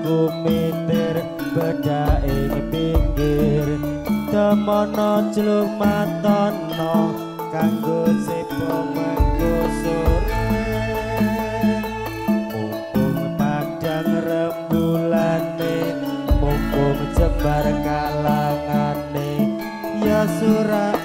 kumitir bedha ing pinggir temono jlumatono kanggo sepo mengko sore mumpung padang rembulane mumpung jembar kalangane ya surah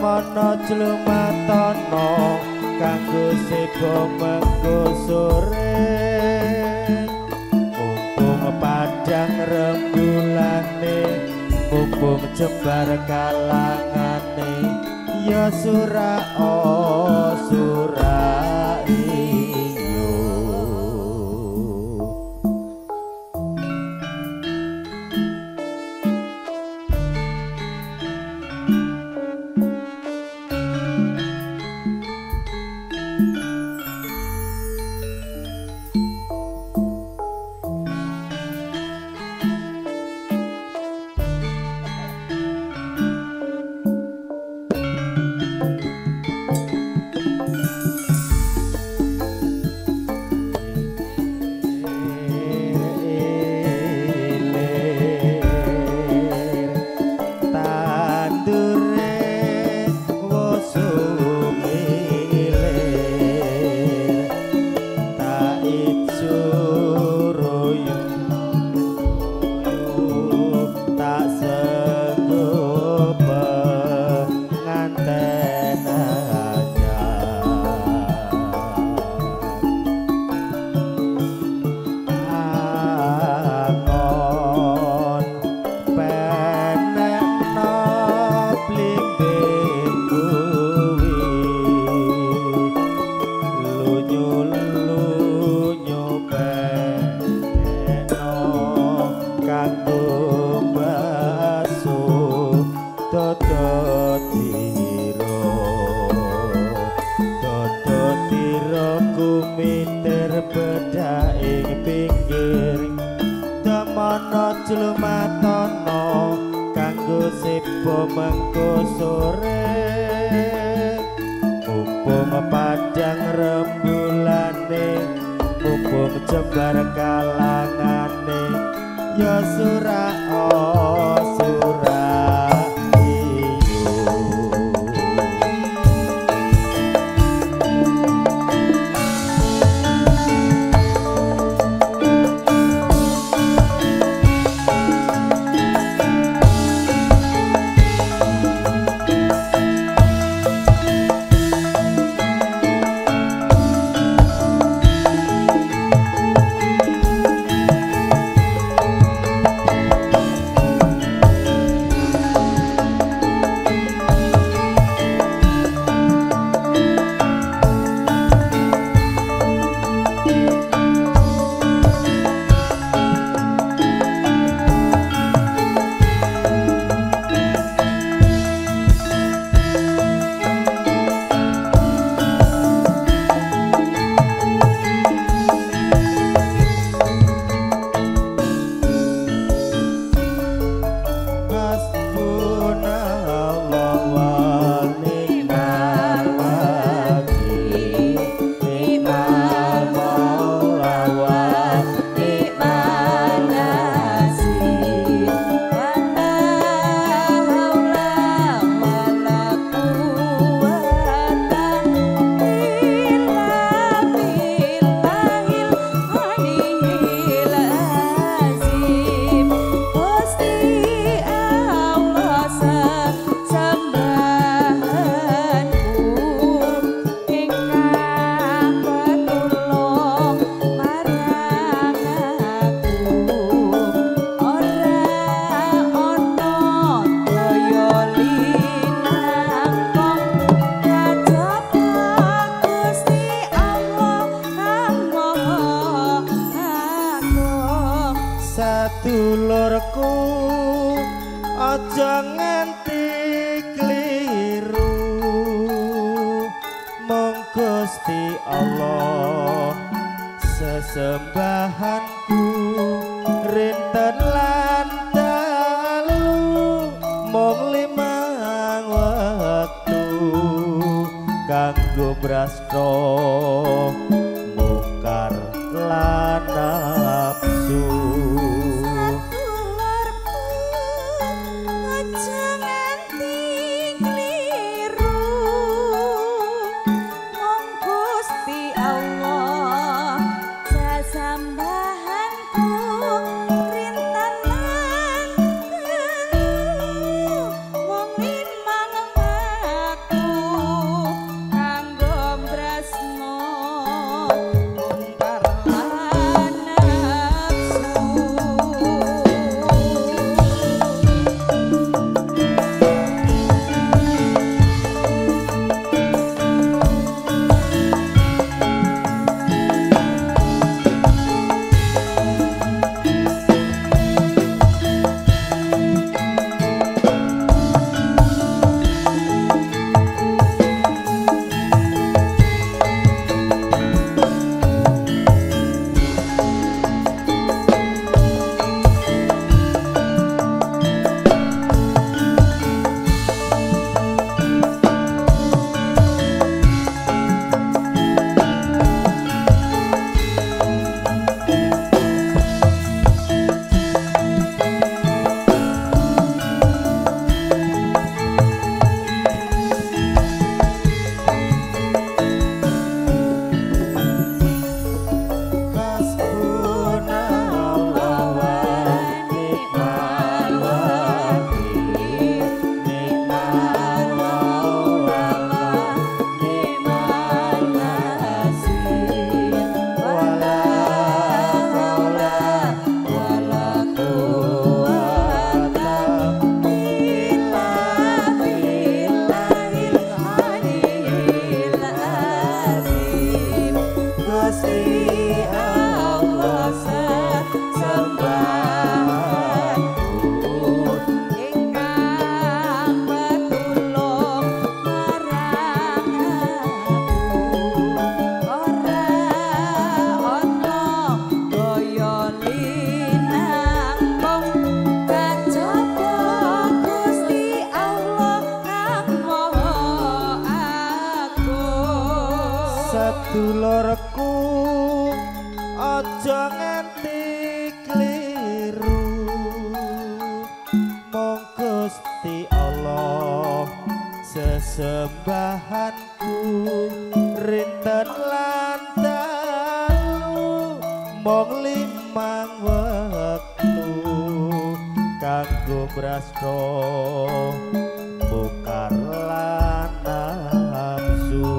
temono jlumatono kanggo sepo mengko sore mumpung padang rembulane mumpung jembar kalangane ya surah surah iyo jlumatono kanggo sepo mengko sore mumpung padang rembulane mumpung jembar kalangane ya surah surah Gusti Allah sesembahanku rinten lan dalu mung limang wektu kanggo brasta mungkar lan nafsu. Sedulurku aja nganti kliru mong Gusti Allah sesembahanku rinten lan dalu mong limang wektu kanggo brasta mungkar lan nafsu.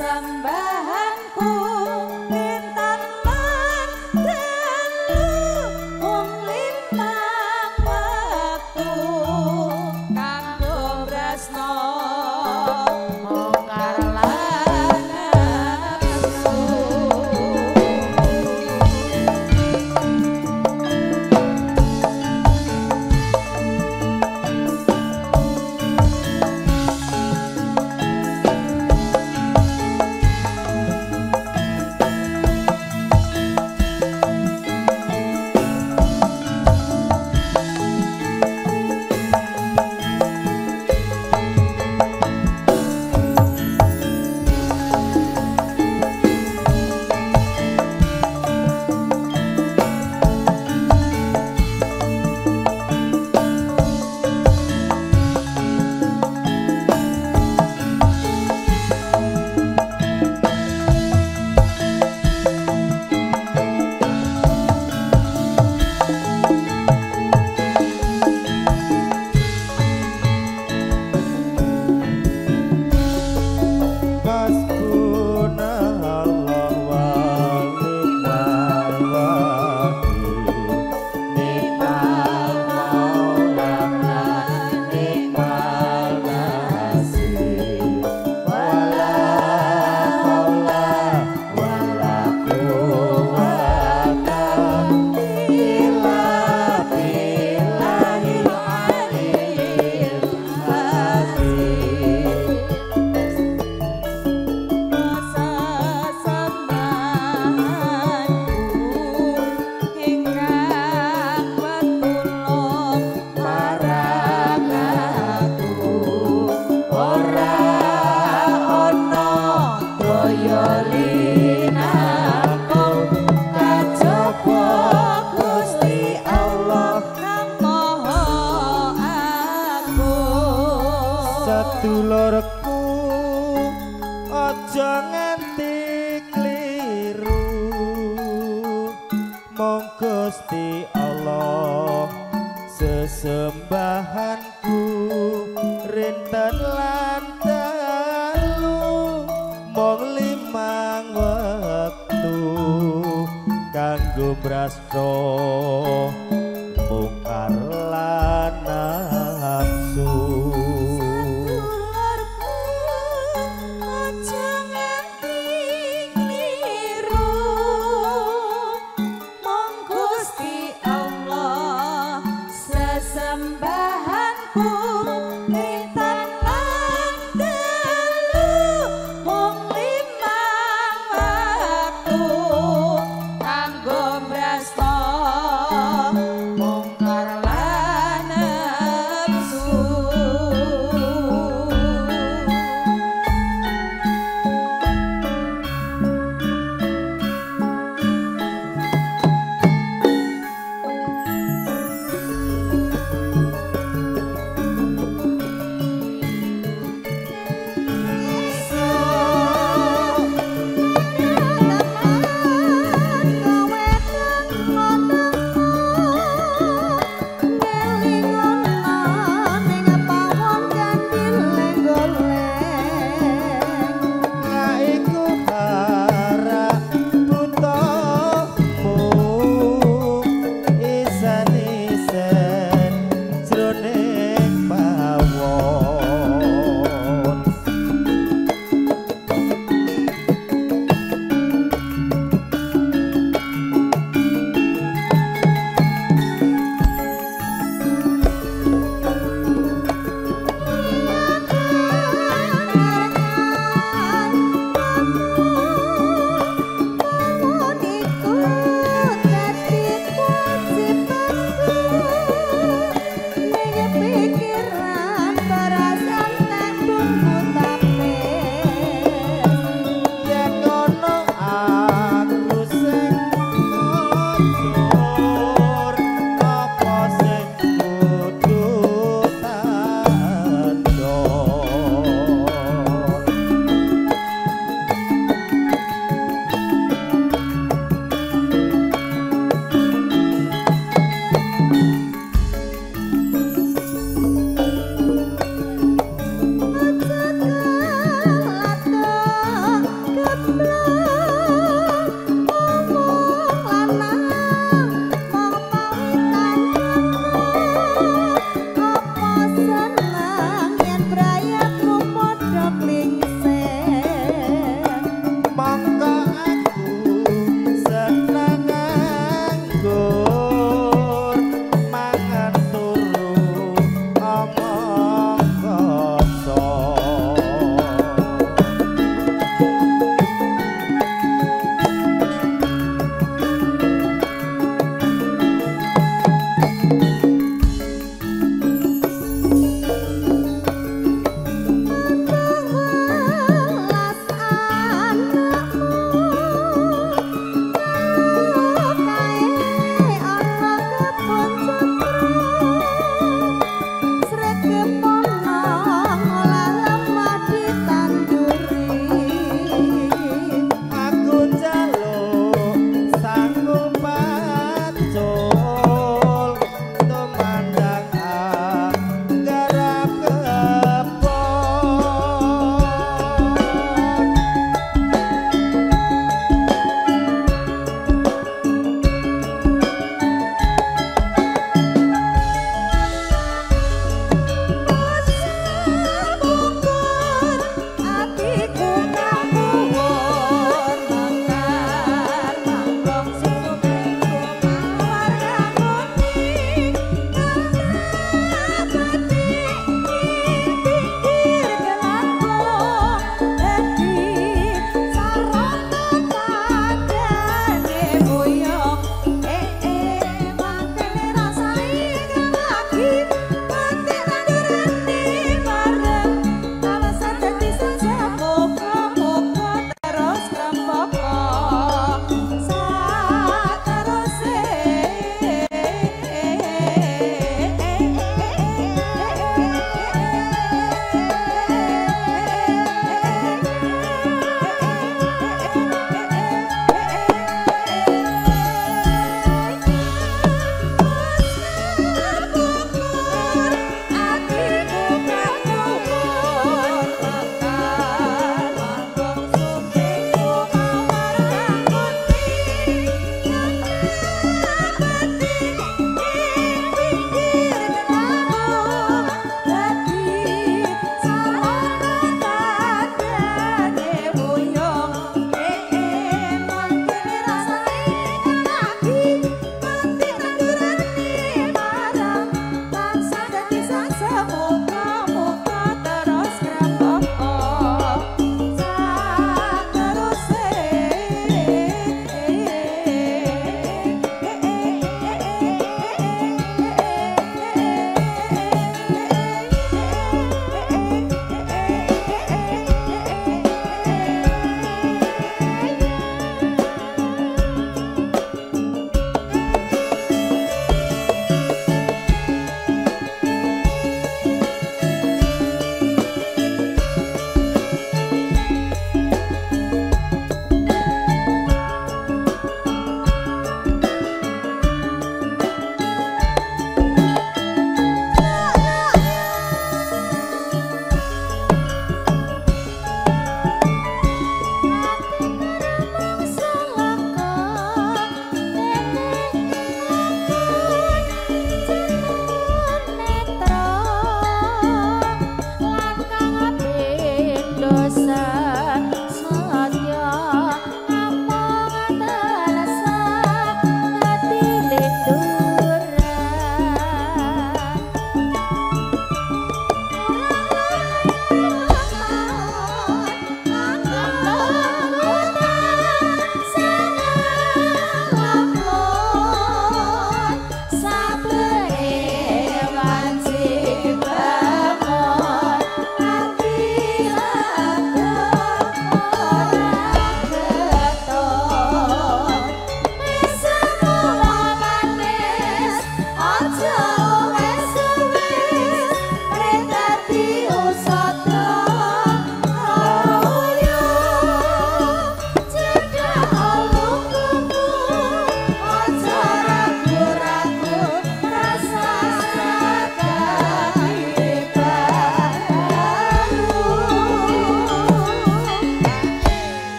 Sambahanku rintan lan dalu mung limang wektu kanggo brasna. Gusti Allah sesembahanku rinten lan dalu mung limang wektu kanggo brasta mungkar lan nafsu. Mungkar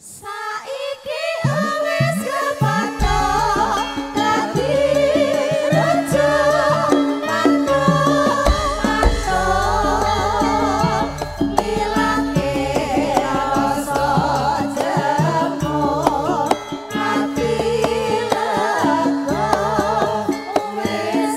Saiki wis kepatok dadi raja mantung-mantung ngilangke rasa jemu ati lega wis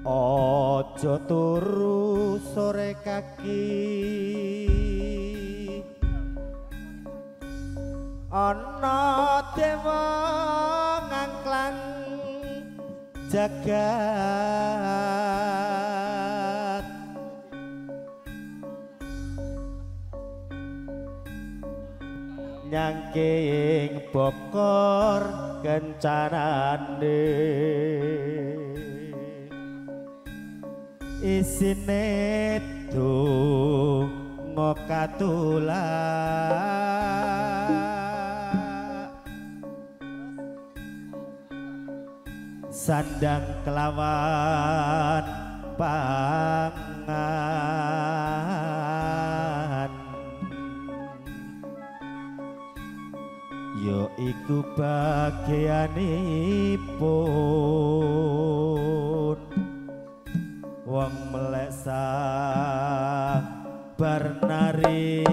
Ojo turu sore kaki ana dewa ngangklang jagat nyangking bokor kencanane isine donga katulak sandang kelawan pangan yo iku bagianipun wong melek sabar narimo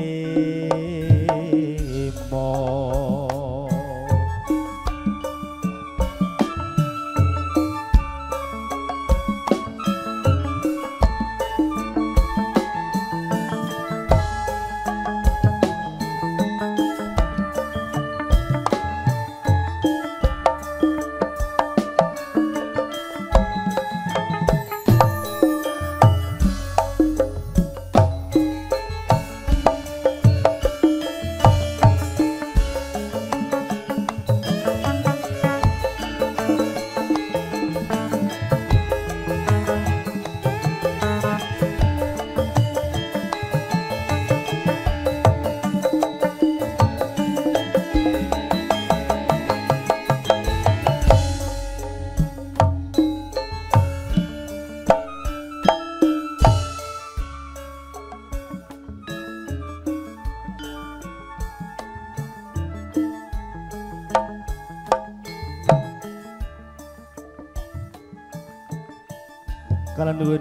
Kalanduun.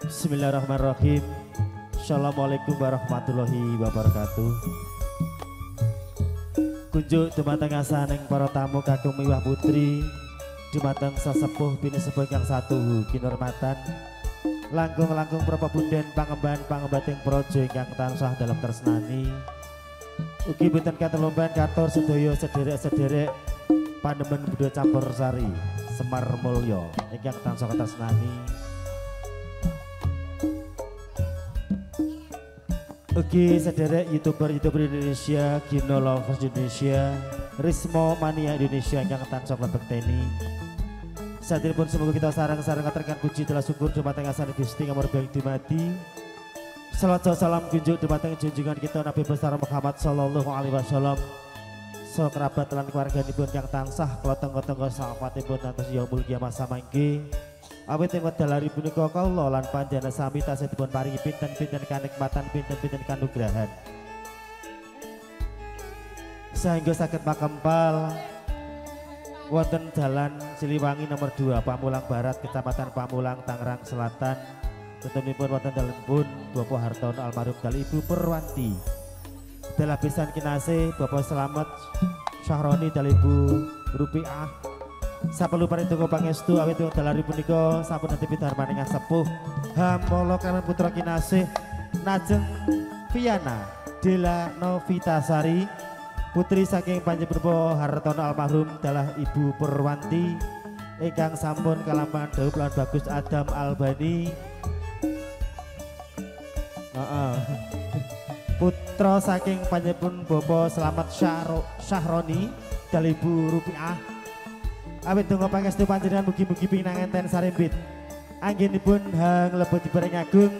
Bismillahirrahmanirrahim. Assalamualaikum warahmatullahi wabarakatuh. Kunjuk dumateng asaning para tamu kakung miwah putri, dumateng sesepuh bini sepuh kang satu kinurmatan, langkung-langkung prapabunden pangemban-pangembating praja ingkang tansah dalam tresnani. Ugi boten katerlomban katur sedaya sederek-sederek panemen budaya campur sari Semar Mulyo ingkang tansah katresnani. Ugi sederek YouTuber Indonesia, Gino Lovers Indonesia, Rismo Mania Indonesia ingkang tansah klebekteni. Satripun semoga kita sarang-sarang katerkan puji telah syukur dumateng asane Gusti ngamur baik dumadi. Salat salam kunjuk dumateng junjungan kita Nabi besar Muhammad sallallahu alaihi wasallam. So kerabat lan keluarganipun kang tansah kula tenggo-tenggo sahabatipun ngantos yaumul kiamah samangke. Awit ing wedalari punika kula lan panjenengan sami tasih dipun paringi pinten-pinten kanikmatan, pinten-pinten kanugrahan. Sehingga saged makempal wonten Jalan Siliwangi nomor 2 Pamulang Barat Kecamatan Pamulang Tangerang Selatan. Tentunipun wonten dalemipun Bapak Hartono almarhum kali Ibu Perwanti. Dalah pisan kinasih Bapak Slamet Syahroni dal Ibu Rupiah. Saperlu paridonga pangestu awit dalari punika sampun netepi darmaning sepuh hamala kanan putra kinasih Najeng Viana Dela Novitasari. Putri saking panjenengan Hartono almarhum dalah Ibu Perwanti ingkang sampun kalampahan dawuh lan Bagus Adam Albani. Putra saking panjenengan Bapak Slamet Syahroni dalah Ibu Rupiah. Awit donga pangestu panjenengan mugi-mugi pinanganten sarembit anggenipun hang lebet diparing agung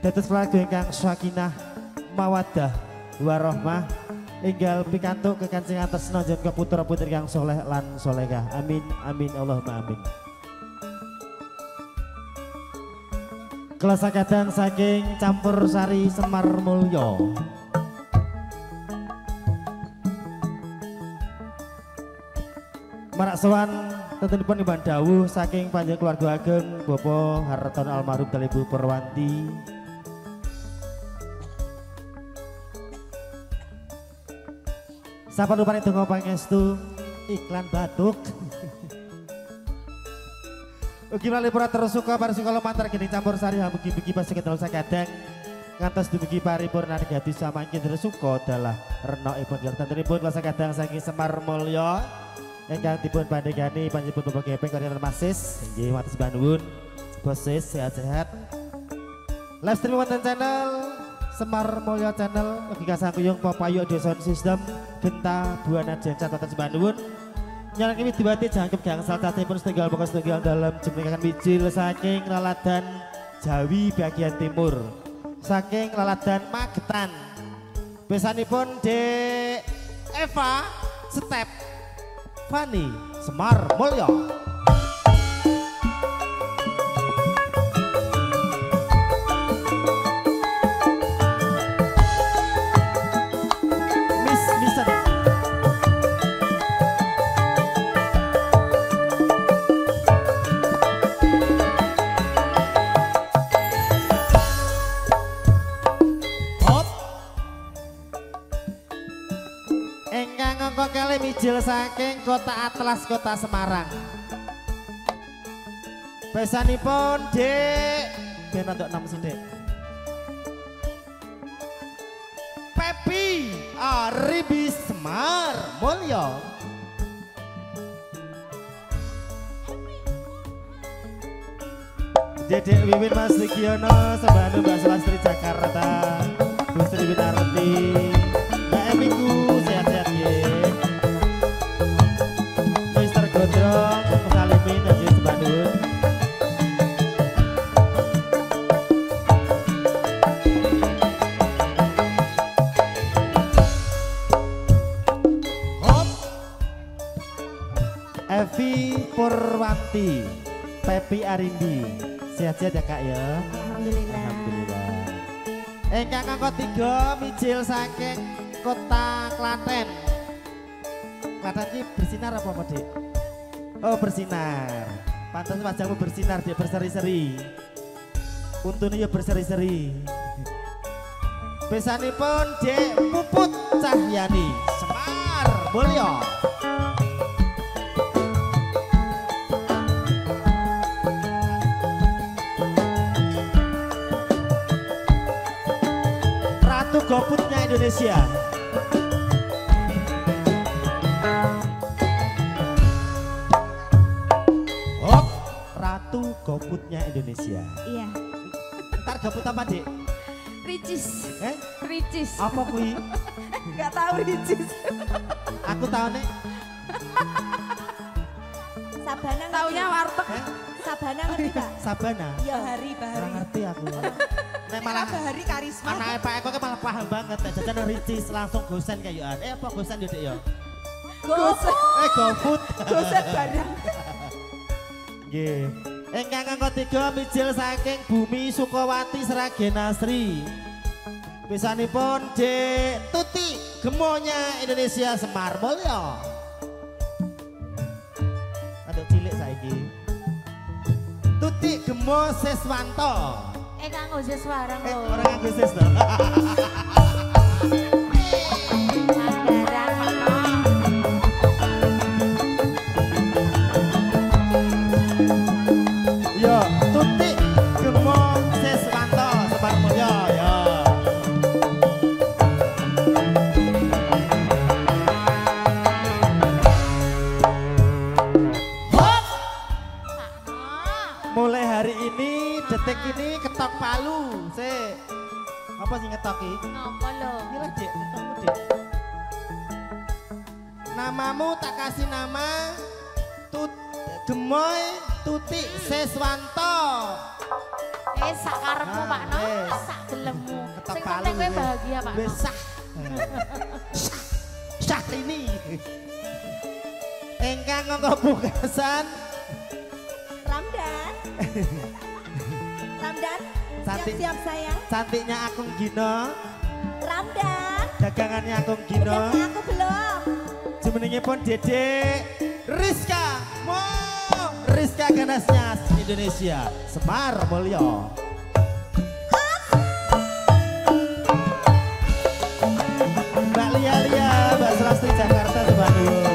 dados keluarga ingkang sakinah mawaddah warahmah. Enggal pikantuk kekancingan tresna njenengan putra-putri kang soleh lan solehah. Amin amin Allahumma amin. Kelas kadang saking Campur Sari Semar Mulyo. Marak sowan tentunipun imbang dawuh saking panjenengan keluarga ageng Bapak Hartono almarhum kali Ibu Perwanti. Sapa rupane donga pangestu iklan batuk. Ugi melalui pura terus suka para psikolog mantar geni Campur Sari mugi-mugi pas ketelu sakadang ngantos dumugi paripurna negati samangkin terus suka dalah renokipun gertanipun kelas sakadang saking Semar Mulya ingkang dipun pandegani panjenengan Bapak Gepeng Koordinator Masis inggih matur sembah nuwun. Bosis sehat-sehat. Live streaming wonten channel Semar Mulya Channel ugi kasangkuyung Papayo Audio Sound System Genta Buana Jancan Tata Sembah nuwun. Nyalan kami dibati jangkep gangsal cacipun setunggal pokok setunggal dalam jemringan bijil saking Laladan Jawi bagian timur saking Laladan Magetan. Besanipun De Eva Step Fani Semar Mulya. Mijil saking Kota Atlas Kota Semarang. Besanipun Dek ben untuk 6 sithik. Pepi Aribi Semar Mulya. Dedek Wiwin Mas Ligiono Sembanu Mbak Sulastri Jakarta. Bu Sri Winarti Mbak Emiku sehat-sehat ye. Gondrong, Salimin, Najib Sebandun. Hop. Evi Purwanti, Pepi Arindi, sehat-sehat ya kak ya. Alhamdulillah. Alhamdulillah. Engkang angka 3 mijil saking Kota Klaten. Klaten ini bersinar apa Dik? Oh bersinar, pantas wajahmu bersinar dia berseri-seri, untune ya berseri-seri. Besanipun Dek Puput Cahyani Semar Mulya. Ratu Goputnya Indonesia. Goputnya Indonesia. Iya. Ntar goput apa Dik? Ricis. Ricis. Apa kui? Gak tahu Ricis. Aku tahu nih. Sabana ngerti. Taunya warteg. Sabana ngerti Pak? Sabana. Iya. Bahari. Ora ngerti aku. Nek malah Bahari karisma. anake Pak Eko ke malah paham banget. Jajan Ricis langsung gosen kayuan. Apa gosen yo Dik ya? GoFood. GoFood. Goset barang. Nggih. Ingkang angka 3 mijil saking Bumi Sukawati Sragen Asri. Pisanipun Dek Tuti Gemonya Indonesia Semar Mulya. Aduk cilik saiki. Tuti Gemo Seswanto. Kanggo seswarang lho. Orang nganggo ses to. Anggaran meno. Yo, Tuti Gemo Seswanto Semar Mulya ya. Mulai hari ini, detik ini ketok palu, apa sih ngetoki? Ngopo lho? Gila Dek, ketokmu Dek. Namamu tak kasih nama Gemoy Tuti Seswanto. Sak karepmu Pak No, sak gelemmu. Ketok Sing palu. penting kowe bahagia Pak No. Besah. Syah ini. Engkang nganggo pungkasan Ramdan. Ramdan. Cantik. Siap-siap sayang. cantiknya Akung Gino, Ramdan. dagangannya Akung Gino. Udah aku belum. Jumenenge pun Dede Rizka Mo Rizka Ganasnya Indonesia Semar Mulya. Mbak Lia Mbak Selastri Jakarta Bandung.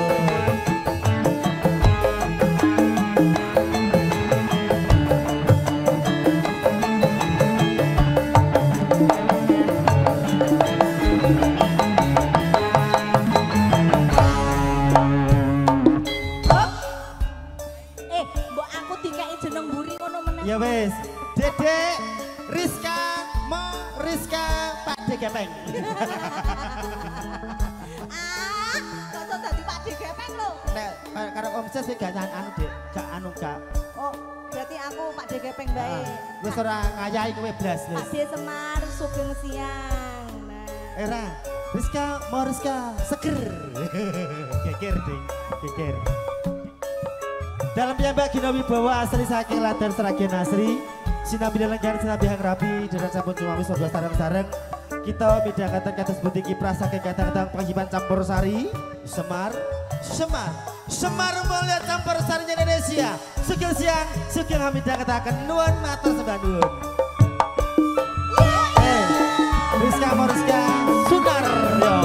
Mbok aku dikei jeneng mburi ngono meneh. Ya wes, Dede Rizka Mo Rizka Pak Degepeng. Kok iso dadi Pak Degepeng lho. Nek karo Om Ses gak anu Dek, gak anu gak. Oh, berarti aku Pak Degepeng bae. Wis ora ngayahi kowe blas Pak wis. D Semar Sugeng Siang. Nah. Era Rizka Mo Rizka seger. Geger ding, geger. Dalam piyambak Gina Wibawa asli saking Ladan Sragen Asri, sinambi lenggan sinambi hang rapi dan sampun cumami sebelah sareng-sareng. Kita midhangetaken kados budi kiprah saking kadang-kadang panghiban campur sari Semar Mulya campur sari Indonesia. Sugeng siang, sugeng midhangetaken nuwun matur sembah nuwun. Rizka Mo Rizka Sunaryo.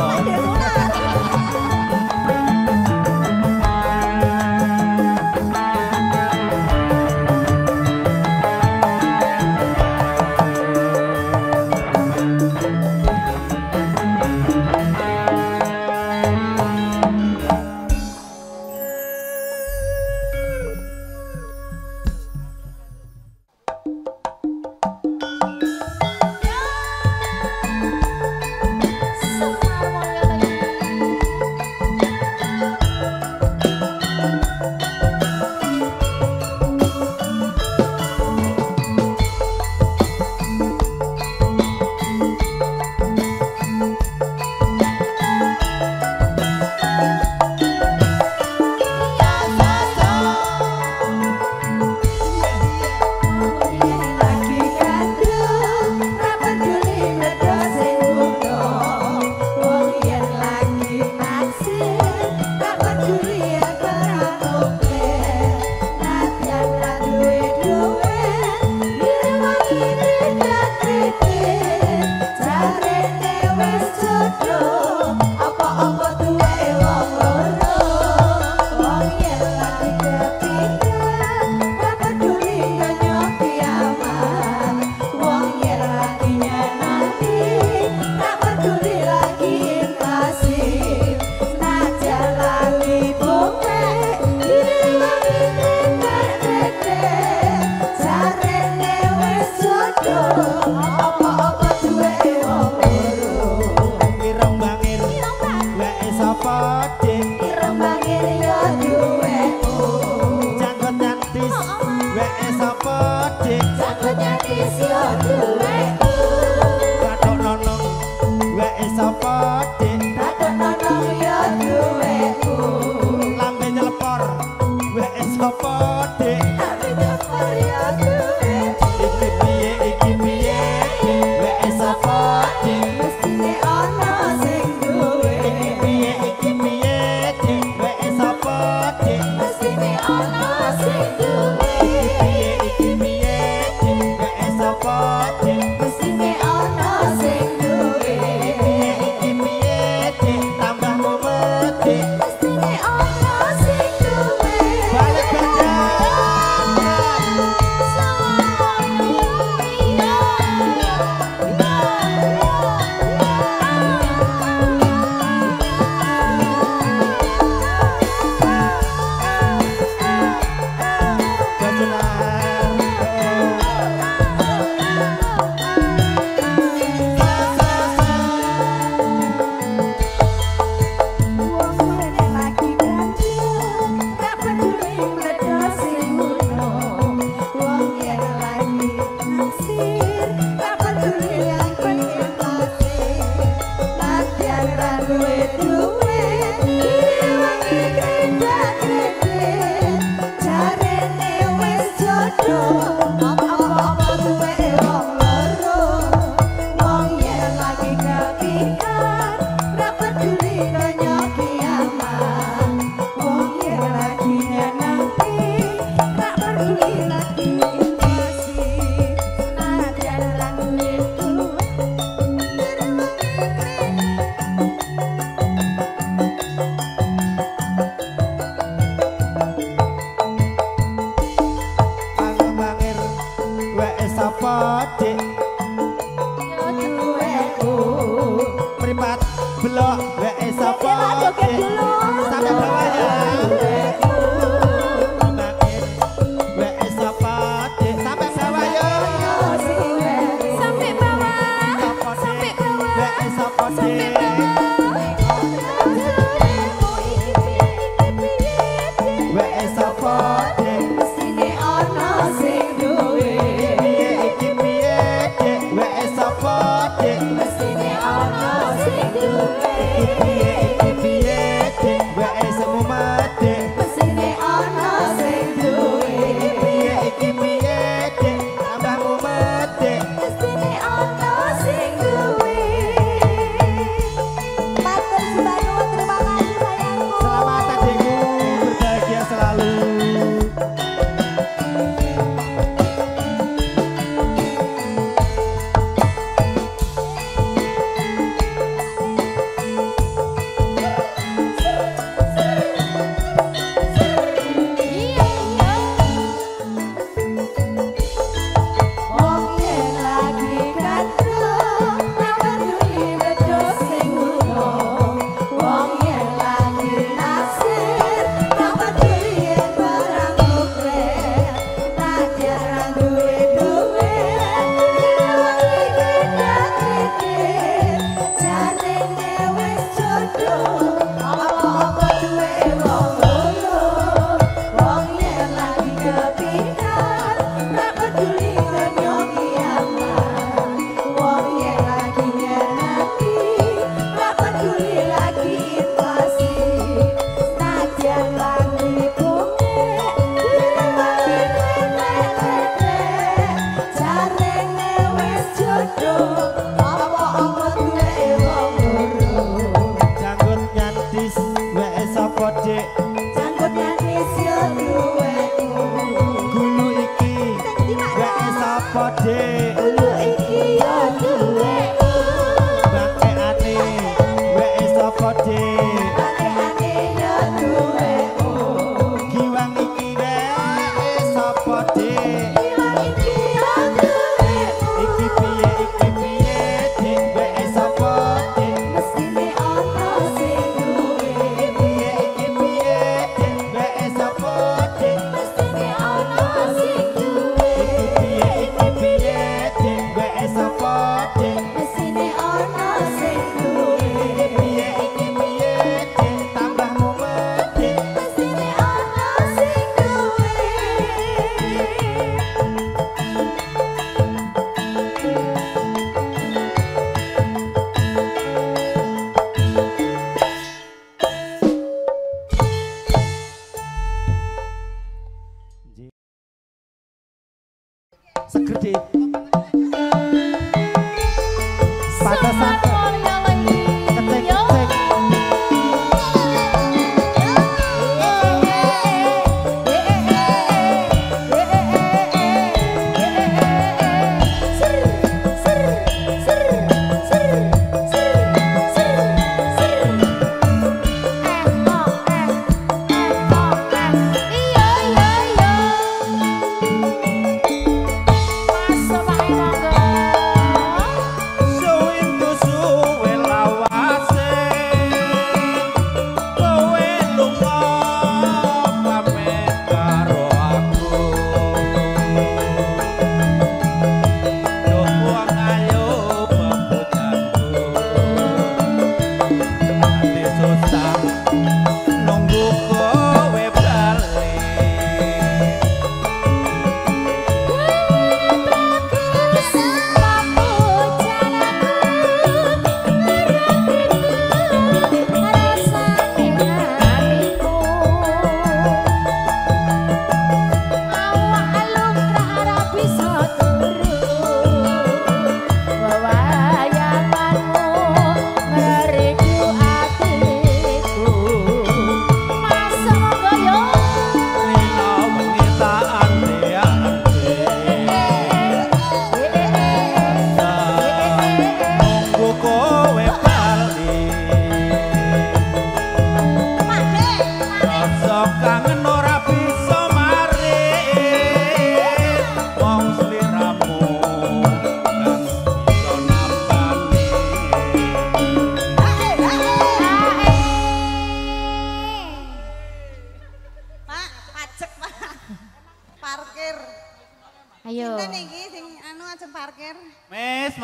Iki piye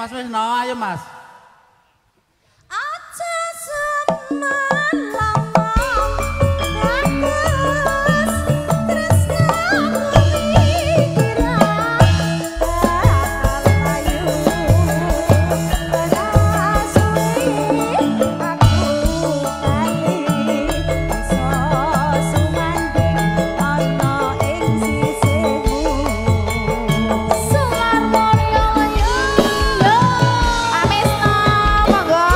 Mas Wisno, ayo Mas. Aja semalam bagus tresnaku kira layu rasuwi aku kali iso sumanding ana ing sisihmu Sumarmoyo yo Amisno monggo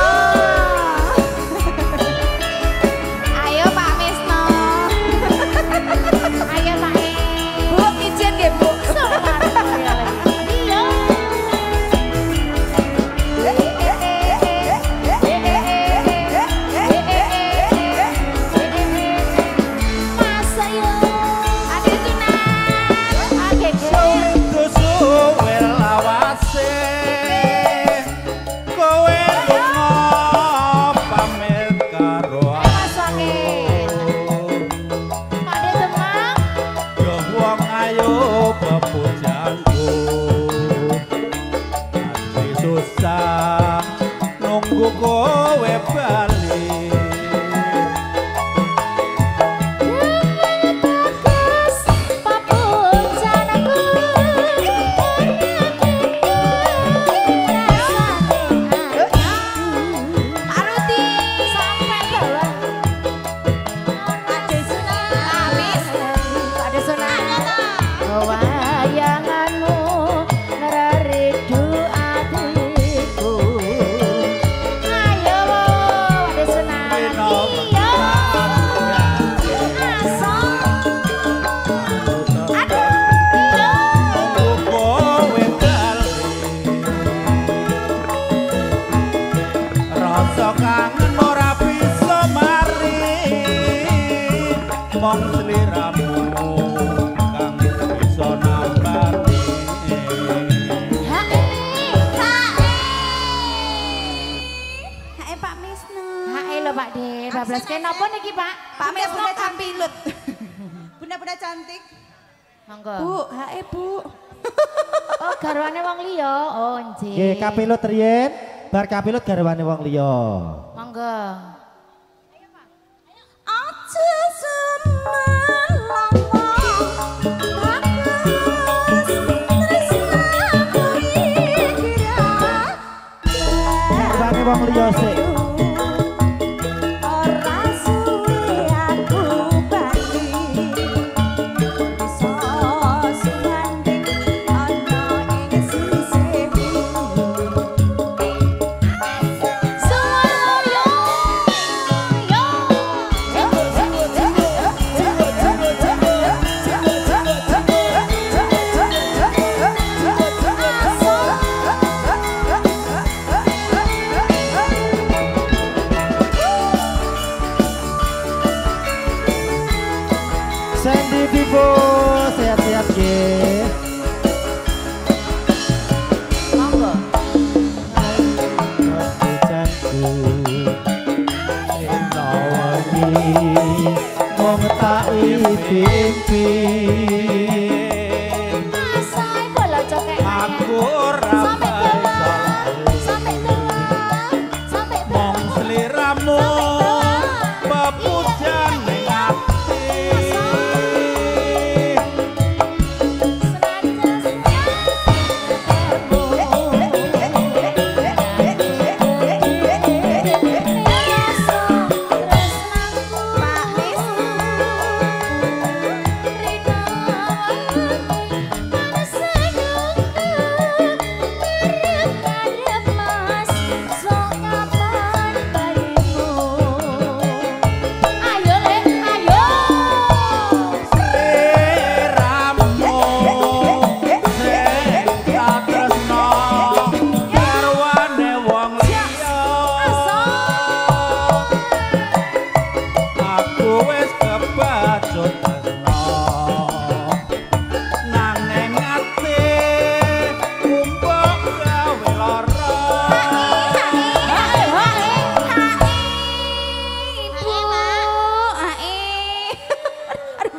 ayo Pak Misno ayo Pak Bu izin nggih Bu Sumarmoyo iya Mas ayo ade sunat ade Suwiku suwe lawase kowe lunga pamit karo Mas Wakil. Pade Demang. yo wong ayo pepujanku ati susah nunggu kowe bali Bagus papujanku Aruti sampai bawah Ade sunat Amis Ade sunat wayanganmu ngeredu atiku ayo Ade sunat iya asal aduh iya kowe bali rasa kangen ora bisa mari mong sliramu kang bisa nambani Hae Pak Misno Hae lho Pak De, bablas ke napa niki Pak? Pak Misno campilut Bunda-bunda cantik Monggo. Bu hae Bu Oh, garwane wong liya. Oh, nggih. Nggih, kapilut riyen, bar kapilut garwane wong liya. Monggo. Aja semalam bagus tresnaku kira Garwane wong liya sik. ora suwe aku bali iso sumanding ana ing sisihmu Suwaryo. Yo. Sandy Vivo, sehat-sehat nggih. Monggo. Hujanku ento wengi mung tak impi-impi. Asai bola cokek. aku ora Sampai tua. Sampai tua. Sampai tua. mong sliramu pepujan ning ati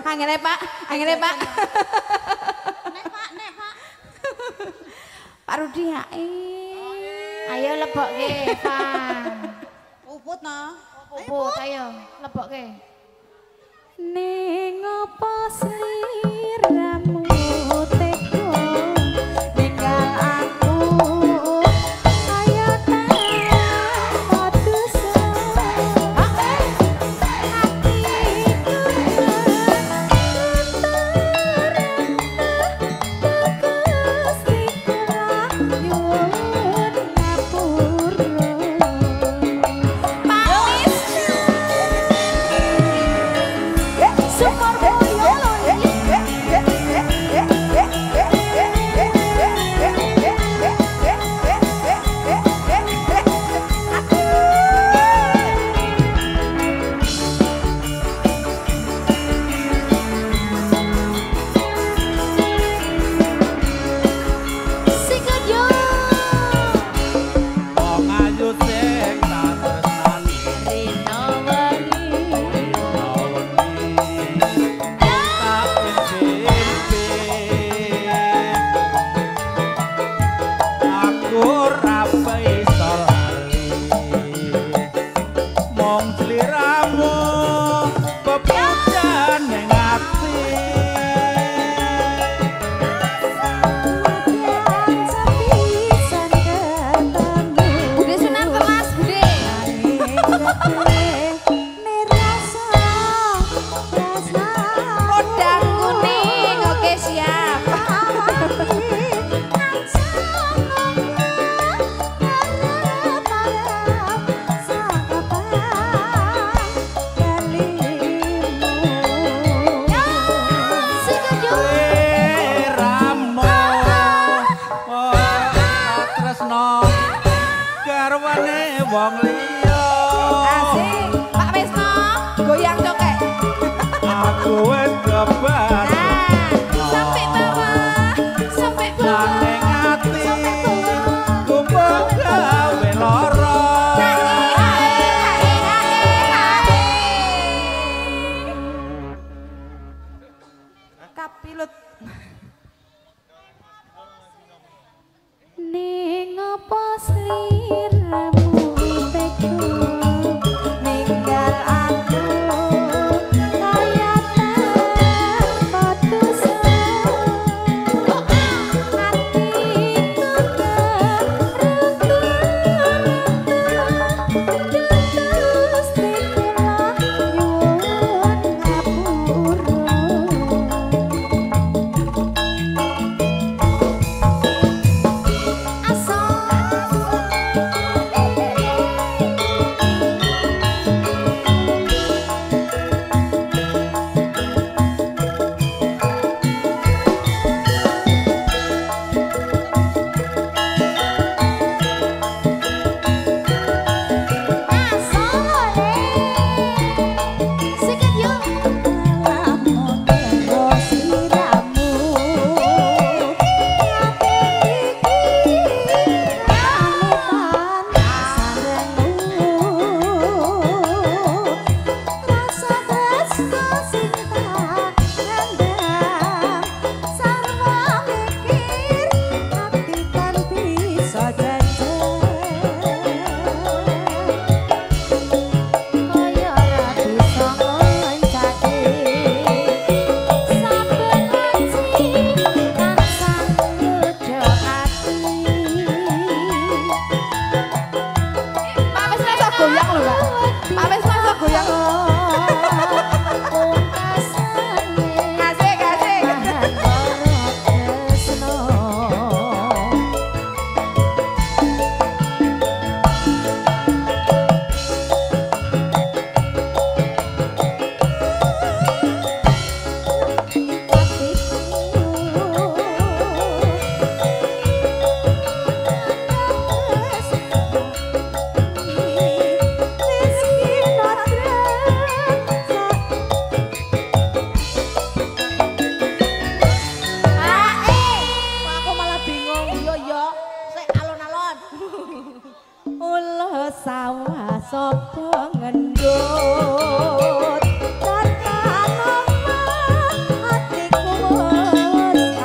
Angel Pak. Nek Pak. Pak Rudi hae. Ayo lebokke, Eva. Puput no. Puput, ayo lebokke. Ning apa sliramu tega ninggal aku kaya tanpa dosa hatiku Gusti kula nyuwun ngapura Sumur boyo Sikat yo Wong ayu sing tak tresnani Rino wengi. Aku ora iso lali mong sliramu pepujan ning ati Bude sunat kelas, Bude. Podang kuning, oke siap. sliramu tresno garwane wong liya Asik, Pak Wisno, goyang cokek. aku wis kebar Sampai bawah, sampai bawah. nang ati kumpul gawe lara Kapilut. Ning apa sliramu tega ninggal aku kaya tanpa dosa hatiku Gusti kula nyuwun ngapura sapa ngendut tekan omah atiku wis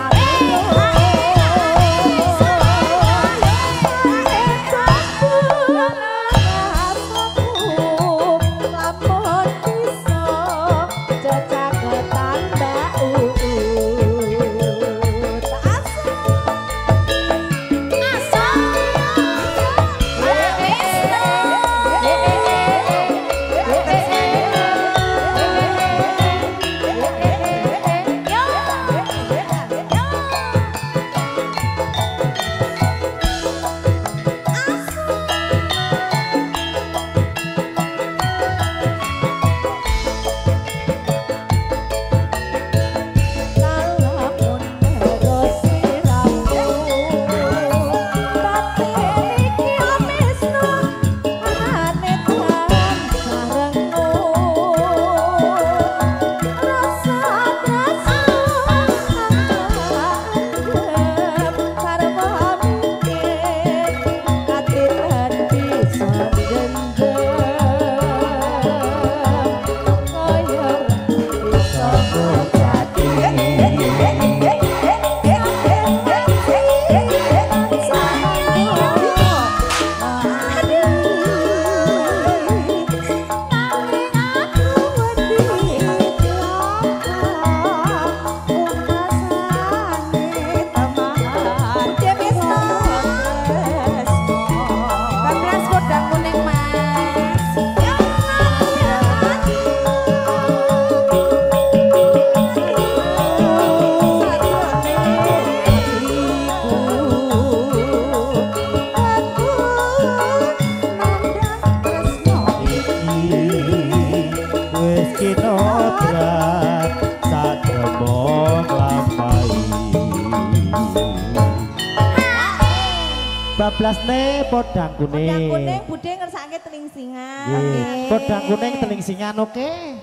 14 podang kuning. Podang kuning budhe ngersake telingsingan. Nggih, podang kuning telingsingan oke.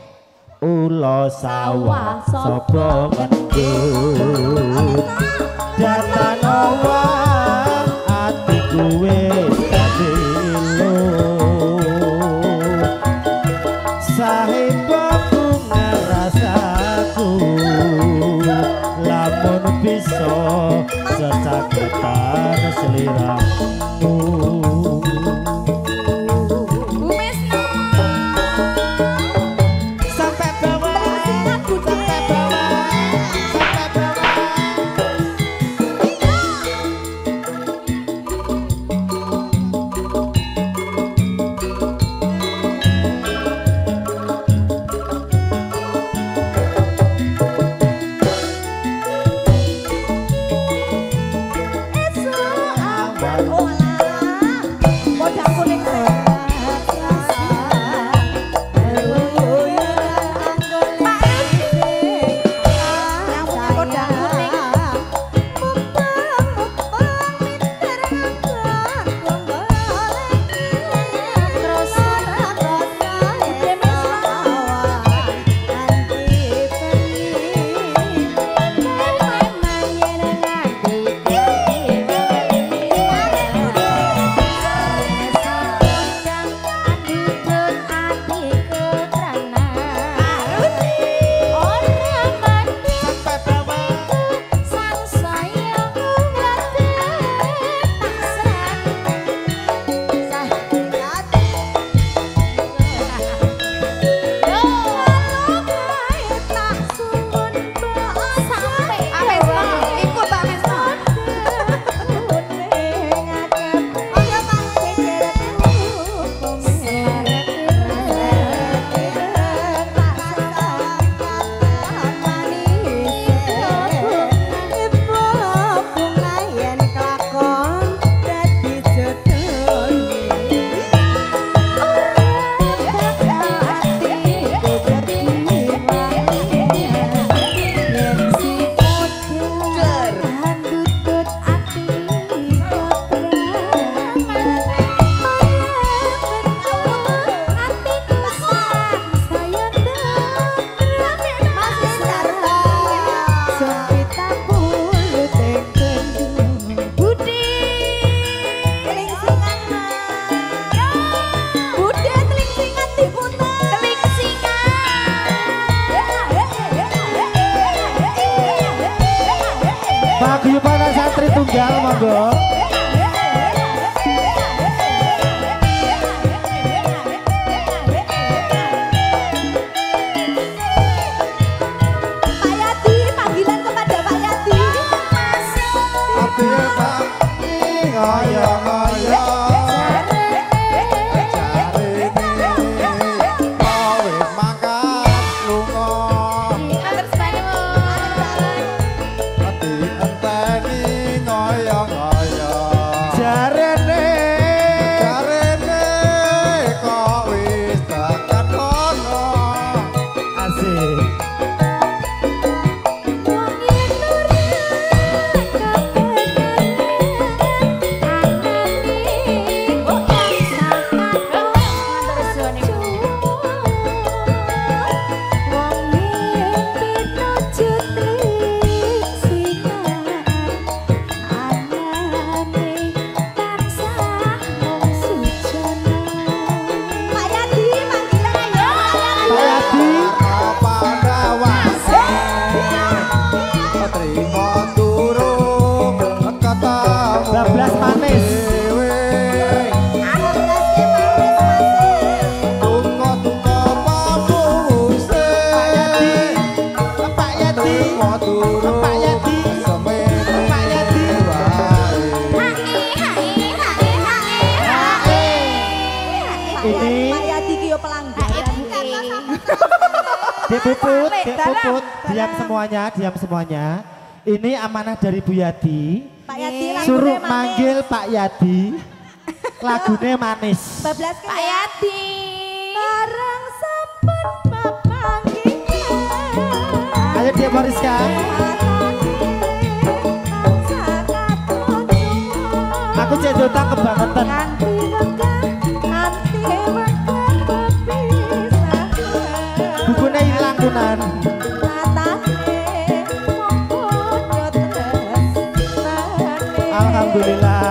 Ulo sawah sapa ngendul. Datan owah atiku wis dadi lho. Sahibaku ngerasaku lamun bisa secaketan seliramu. Sampai bawah, sampai bawah, sampai bawah. Podang kuning Paguyuban santri tunggal monggo. Pak Yadi, panggilan kepada Pak Yadi. Abdi Pak ngoyo-ngoyo. Puput, diam semuanya. Ini amanah dari Bu Yadi. Pak Yadi suruh manggil Pak Yadi. Lagune manis. Bablas Pak Yadi. Barang sampun papanggih. Ayo dia Mariska. Aku cek utang kebangetan. Nganti rekah, nganti wekah kepisahan. Bukune ilang kunan. Matane mongko tresnane. Alhamdulillah.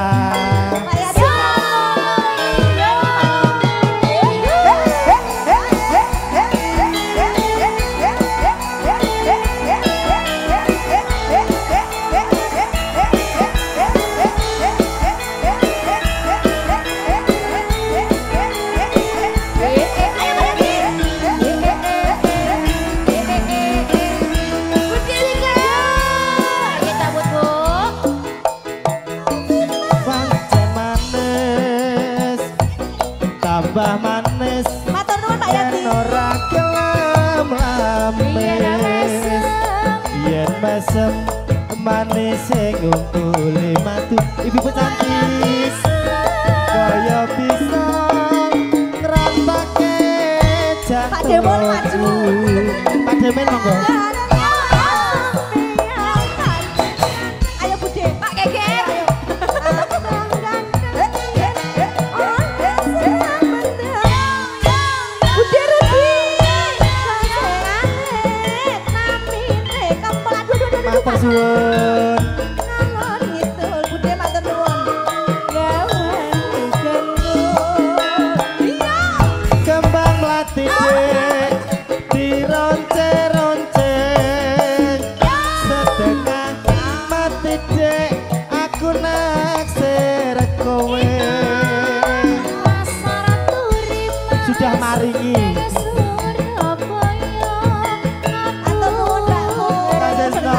Tambah manis Matur nuwun Pak Yati. yen ora kelem lames yen mesem manis sing ngumpuli matu ibu pecantik kaya bisa ngrantake Pak Demon maju. Pak Demon monggo. Ayo Bude, Pak Geger. Matur suwun. Ngalor ngidul Bude matur nuwun. Gawan genggung. Iya. Kembang melati dek dironce-ronceng setengah mati dek aku naksir kowe sudah maringi Atur nuwun Mbakku. Tresno.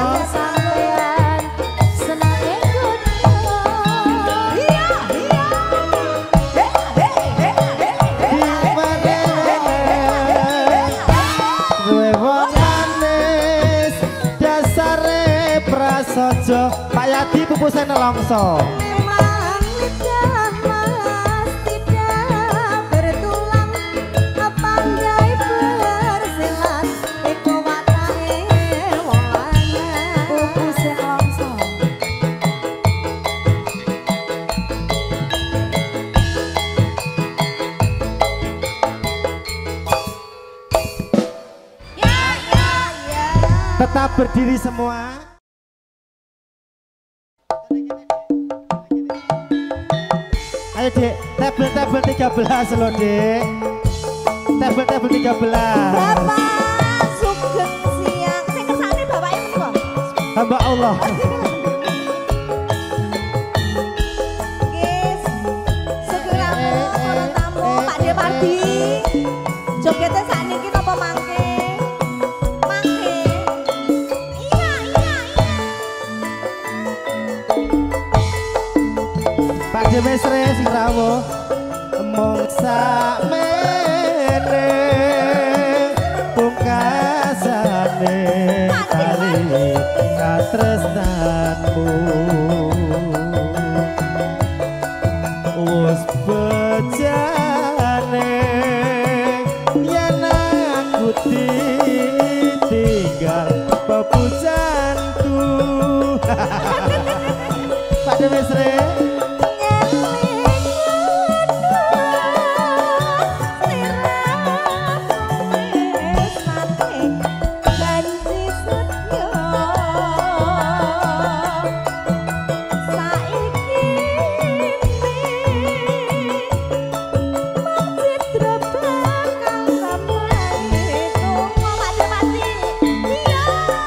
Iya, iya. Duwe wong manis dasare prasaja Pak Yadi pupuse nelongso. Memang lidah mas tidak bertulang, pandai bersilat, iku watake wong lanang. Pupuse nelongso. Ya, ya, ya. Tetap berdiri semua. Ayo dek, tabel 13 loh dek. Tabel 13. Bapak Sugeng siang, sing kersane bapake menika. Hamba Allah. Guys, Sugeng rawuh para tamu Pak Depardi. Jogete sakniki napa mangke? Mangke. Iya, iya, iya. Pak Demesre sing rawuh mung sakmene pungkasane kali katresnanmu wis bejane yen aku ditinggal pepujanku. Pak Demesre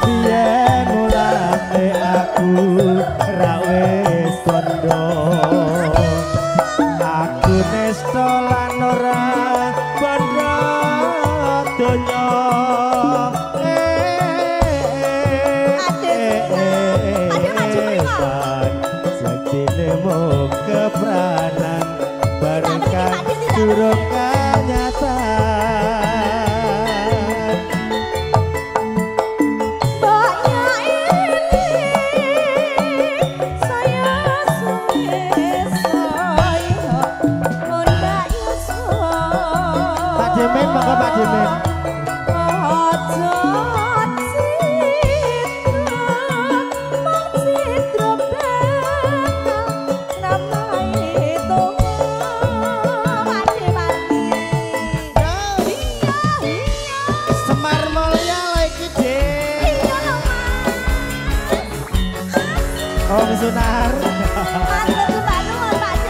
biyen mulane aku ra wis kondo aku nesta lan ora kondo donya sektine mung kepranan barengkan durung kenyataan. Pak Jemen monggo Pak Jemen. Citra bakal namae Sunar. Matur Mbak Nuwun Pak C.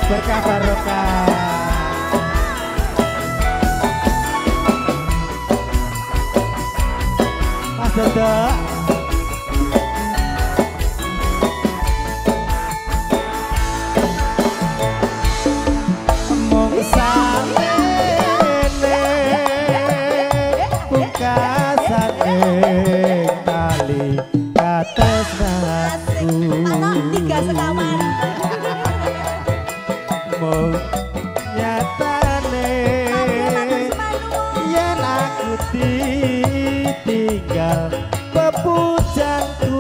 Berkah barokah. Mas Dodok. Mung samene pungkasane kali katresnanku. Ano 3 sekawan. Mung nyatane yen aku ditinggal pepujangku.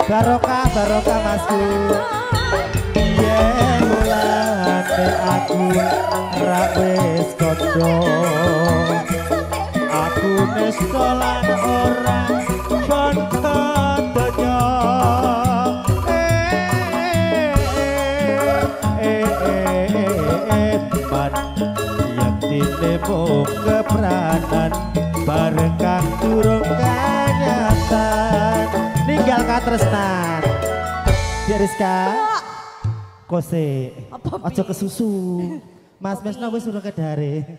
Barokah barokah masku. Yen mulane aku ra wis kodho. Aku nesta lan ora bonto donya. Man yaktine mung kepranan bareng kang durung kanyatan. Ninggal katresnan. Diriska. Kose. Aja kesusu. Mas Mesno wis urung kedare.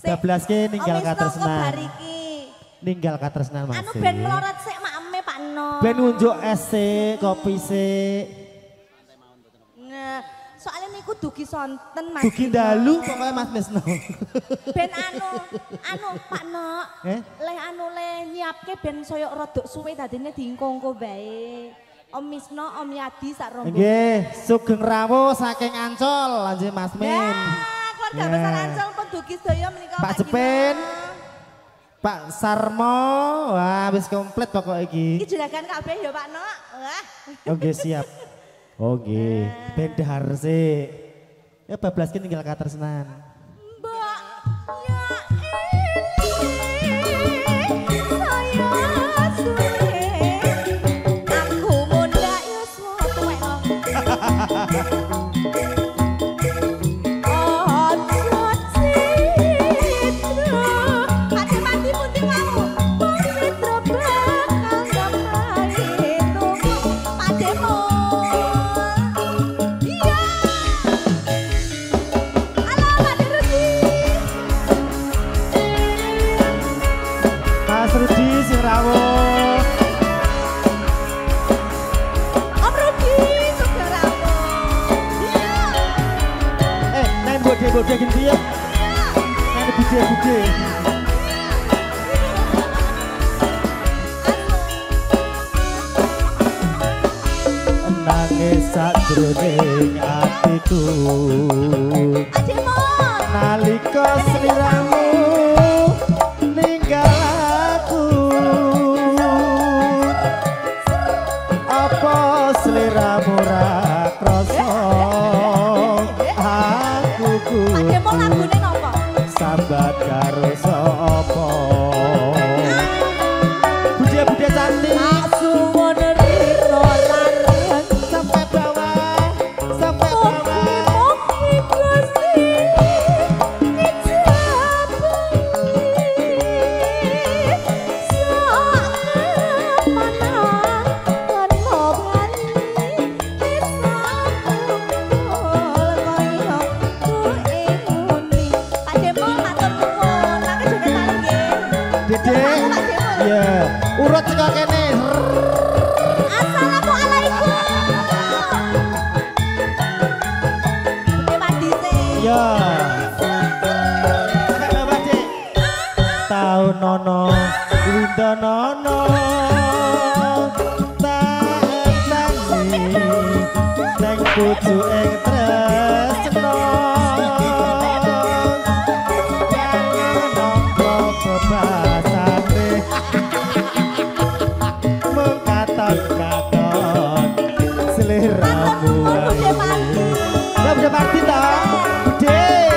Bablaske ninggal katresnan. Ninggal katresnan Mas. Anu ben melorot sik makeme Pak No. Ben unjuk es sik, kopi sik. Nah, soalnya niku dugi sonten Mas. Dugi dalu pokoknya Mas Mesno. Ben anu Pak No. Eh? Le nyiapke ben soyok rodok suwe dadine diengko-engko bae. Om Misno, Om Yadi sak rombongan. Nggih, sugeng rawuh saking Ancol lanjut Mas Min. Ya, keluarga Ya. besar Ancol pun dugi sedaya menika Pak Jepin. Pak Sarmo, wah wis komplit pokok iki. Iki juragan kabeh ya Pak No. Wah. Oke siap. Oke, bendahar sik. Ya bablaskin tinggal katresnan. Mbak, ya ini saya suwe. Aku muda ya suatu weno. Ojo citro, ade mati putih mau. Wong citro bakal ngapain tunggu pademo. Iya. Halo Pak Rudi. Mas Rudi sing rawuh. Om Rudi juga rawuh. Iya. Neng bode genti ya. Neng bude. Nangis sajroning atiku. Ademo. Nalika sliramu ninggal aku. Apa sliramu ra krasa aku Ademo lagune napa? sambat karo sapa. Bude cantik Suwon rino lan sampai bawah. mugi Gusti Dede, ya, urut saka kene. Assalamualaikum. Mandi sih. Ya. Sampai bawah, Dik. Tahu nono, winda nono. Tak tangi, neng bojo ing tresno. Jangan nongko bebasane. Mengkaton-katon seliramu. Bude mandi. Ya udah mati toh. Bude.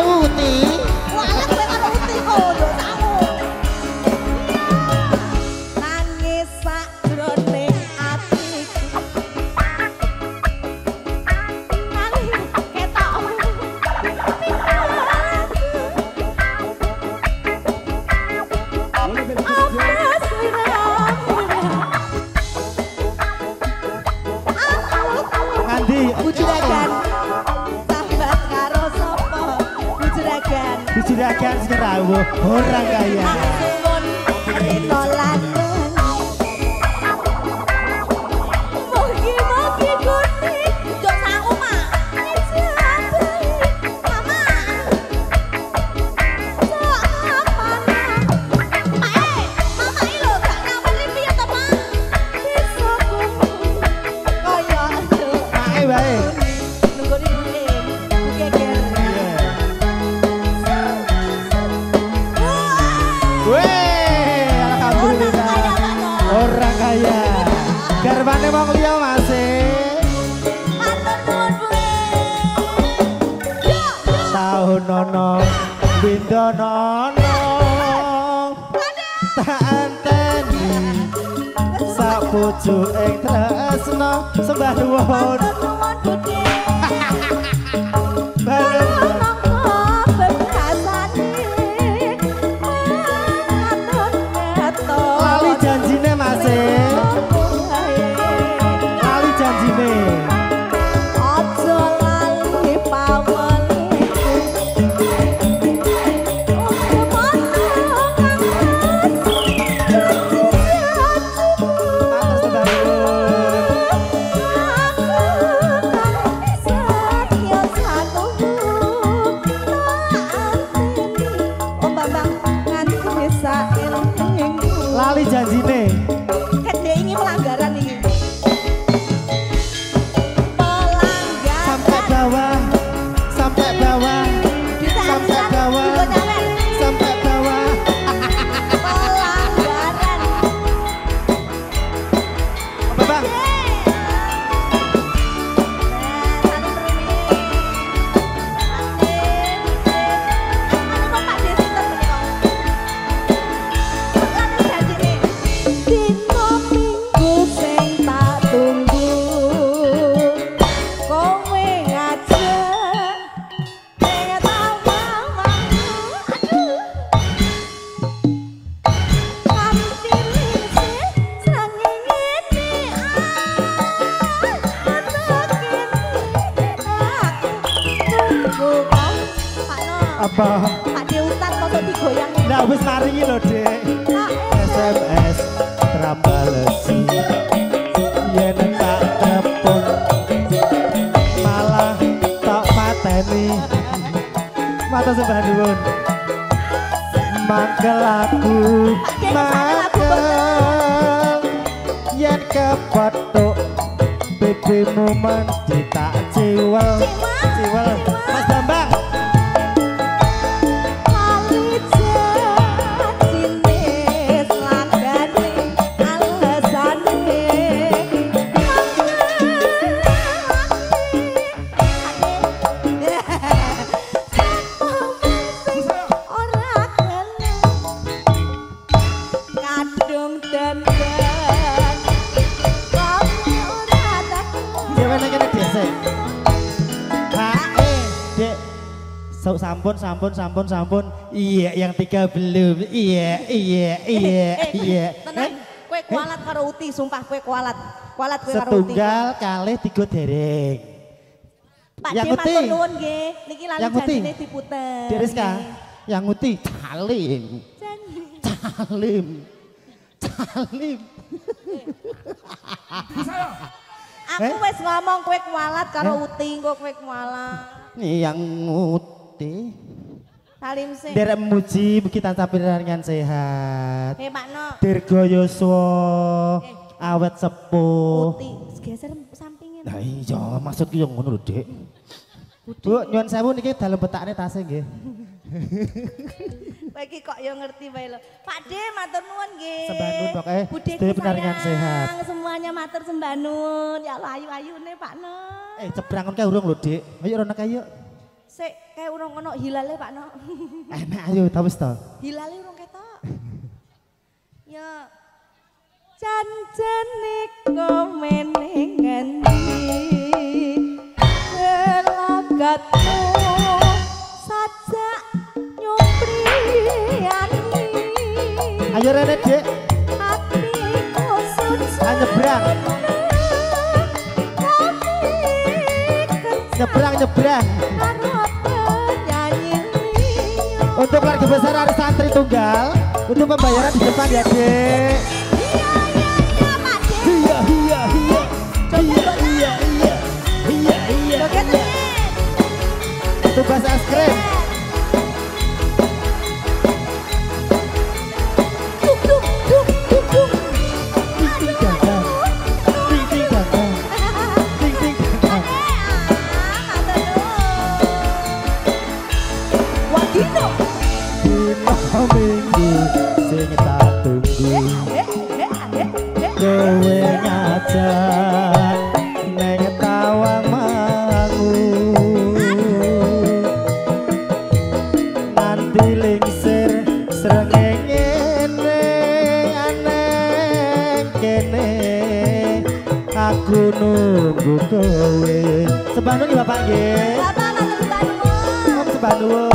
Uti. Walah kowe karo uti kono samu. Nangis sakjroning atiku. Nangis ketok. Nganti Bujuragan sahabat karo sapa bujuragan Bujuragan sing rawuh orang kaya. suwun rinolan mugi-mugi Gusti njok sangu mak mama mama lho gak ngaweli piye to mak besokku kaya Mae wae. nunggu di geger. Weh, alhamdulillah. Orang kaya. Garwane wong liya Mas. Tahun nono bindo nono tak anteni sak pucuking tresno sembah nuwun. Lali janjine Mas. Lali janjine. Aja lali pawoniku. Matur sembah nuwun. Lali janjine. Ini pelanggaran ini. Pelanggaran. Sampai bawah. Sampai bawah. Sampai bawah. Sampai bawah. Pelanggaran. Apa Bang? Dino minggu sing tak tunggu kowe ngajak ning tawamu aduh kanthi risih srengenge Apa? Pak Deutan masa digoyang Nah wis maringi lho Dek. SMS trabalesi yen tak telepon malah tak pateni. Matur sembah nuwun. Mangkel aku mangkel yen kepethuk pipimu mandi tak ciwel. Ciwel. Mas Bambang. Sampun. Iya, yang 3 belum. Iya. Tenang, kue kualat karo uti, sumpah kue kualat. Kualat kue karo uti. Setunggal kalih 3 dereng. Pak Yang D uti. matur nuwun nggih. Niki lali Yang uti. janjine diputer. Dek Rizka, yang uti calim. Aku wis ngomong kue kualat karo uti, kok kue kualat. Yang uti. Salim sih. Derek muji kita sapiran sehat. Pak No. Dirgo Yuswa awet sepuh. Uti, geser sampingnya. Nah iya, maksudku yang ngono lho, Dik. Bu, nyuwun sewu niki dalem betakne tasih nggih. Kowe iki kok ya ngerti wae lho. Pak D matur nuwun nggih. Sembah nuwun pokoke Budeku sedaya penaringan sayang, sehat. semuanya matur sembah nuwun. Ya Allah ayu-ayune Pak No. Cebrangon kae urung lho, Dik. Ayo rono kae yuk. Sik kayak urung ono hilale Pak No. Enak ayo ta wis to. Hilale urung ketok. Ya janjane komeneng ngendi gelagatmu sajak nyupriani. Ayo Rene Dek. Hatiku suci. Nyebrang. Nyebrang. Untuk keluarga besar Ari Santri Tunggal, untuk pembayaran di depan ya Dek. Iya. Tugas es krim. Minggu sing tak tunggu kowe ngajak neng tawang mangu nanti lingsir srengenge aneh kene aku nunggu kowe Sebanu nih Bapak nggih Bapak matur Sebanu Sebanu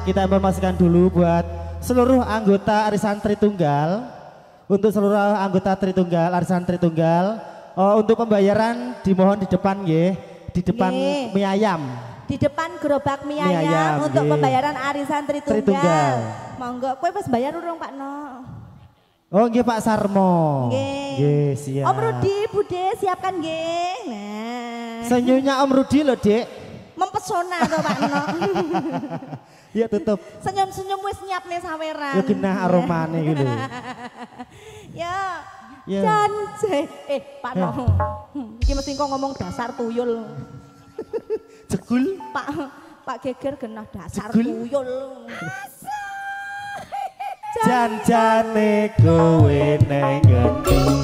kita informasikan dulu buat seluruh anggota Ari Santri Tunggal. Untuk seluruh anggota Tritunggal, Ari Santri Tunggal, untuk pembayaran dimohon di depan nggih, di depan mie ayam. Di depan gerobak mie ayam untuk pembayaran Ari Santri Tunggal. Monggo, kowe pas bayar urung Pak No? Oh nggih Pak Sarmo. Nggih, siap. Om Rudi, Bude siapkan nggih. Nah. Senyumnya Om Rudi loh, Dek. Mempesona toh Pak No. Iya tutup. Senyum-senyum wis nyiap nih saweran. Ya genah aromane gitu. Ya. Janji. Pak No. Iki mesti kok ngomong dasar tuyul. Jegul. Pak Geger genah dasar tuyul. Janjane kowe neng ngendi.